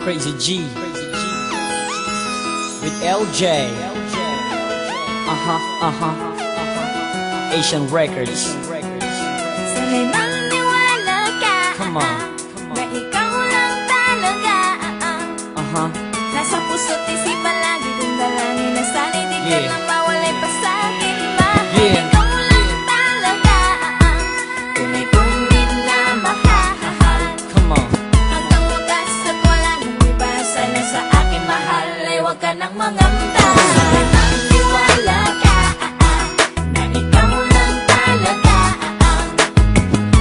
Crazy G with LJ. Asian Records. Sana'y maniwala ka. Come on. Na ikaw lang talaga. Nasa puso't isipan lagi kong dalangin na sana di ka Yeah. lang mawalay pa sa'kin. Mahal Yeah. ikaw lang talaga. Tunay kong minamahal. Come on. Hanggang wakas at wala nang iba. Sana sa akin mahal ay huwag ka nang mangamba. Sana'y maniwala ka. Na ikaw lang talaga.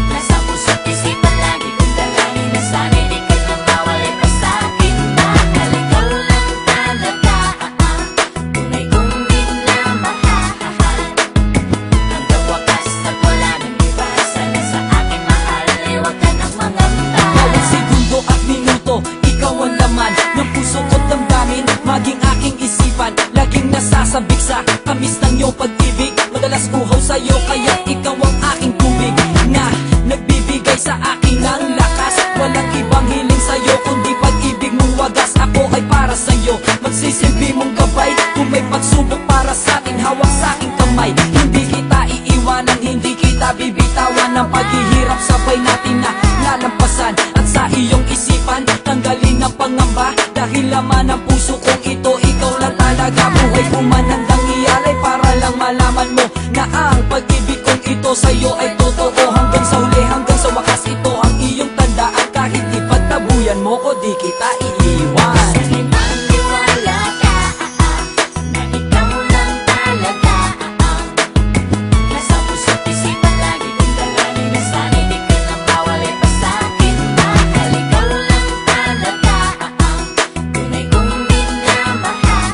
Nasa puso't isipan lagi kong dalangin na sana di ka lang mawalay pa sa'kin. Mahal ikaw lang talaga. Tunay kong minamahal. Hanggang wakas at wala nang iba. Sana sa akin mahal ay huwag ka nang mangamba. Bawat segundo at minuto, ikaw ang laman ng puso ko't damdamin, maging aking isipan. Laging nasasabik sa tamis ng iyong pag-ibig. Madalas uhaw sa'yo, kaya ikaw ang aking tubig na nagbibigay sa akin ng lakas. Walang ibang hiling sa'yo, kundi pag-ibig mong wagas. Ako ay para sa'yo, magsisilbi mong gabay. Kung may pagsubok para sa'tin, hawak sa'king kamay. Hindi kita iiwanan, hindi kita bibitawan. Ang paghihirap sabay natin na lalampasan. At sa iyong isipan, tanggalin ang pangamba. Dahil laman ng puso kong ito, ikaw lang talaga. Buhay ko man handang ialay para lang malaman mo na ang pag-ibig kong ito sa'yo ay totoo. Hanggang sa huli, hanggang sa wakas, ito ang iyong tandaan. Kahit ipagtabuyan mo ko, di kita iiwan. Sana'y maniwala ka. Na ikaw lang talaga. Nasa puso't isipan lagi kong dalangin na sana di ka lang mawalay pa sa'kin. Mahal ikaw lang talaga. Tunay kong minamahal.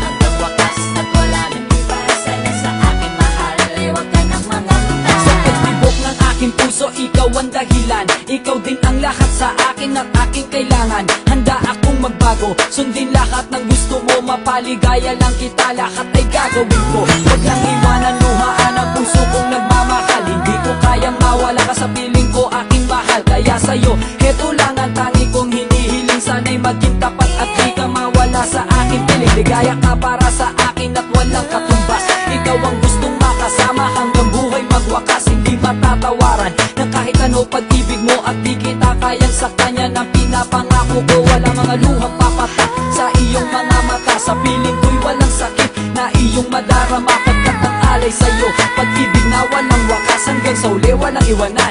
Hanggang wakas at wala nang iba. Sana sa akin mahal ay huwag ka nang mangamba. Sa pagtibok ng aking puso, ikaw ang dahilan. Ikaw din ang lahat sa akin at aking kailangan. Handa akong magbago, sundin lahat ng gusto mo. Mapaligaya lang kita, lahat ay gagawin ko. Huwag lang iwanan, luhaan ang puso kong nagmamahal. Hindi ko kayang mawala ka sa piling ko, aking mahal. Kaya sa'yo, heto lang ang tangi kong hinihiling. Sana'y maging tapat at di ka mawala sa aking piling. Ligaya ka para sa akin at walang katumbas. Ikaw ang gustong makasama hanggang buhay magwakas. Hindi matatawaran ng kahit ano pag-ibig mo. At di kita kayang sa kanya ng pinapangako ko. Wala mga luhang papatak sa iyong mga mata. Sa piling ko'y walang sakit na iyong madarama. Pagkat ang alay sa'yo, pag-ibig na walang wakas. Hanggang sa uli walang iwanan.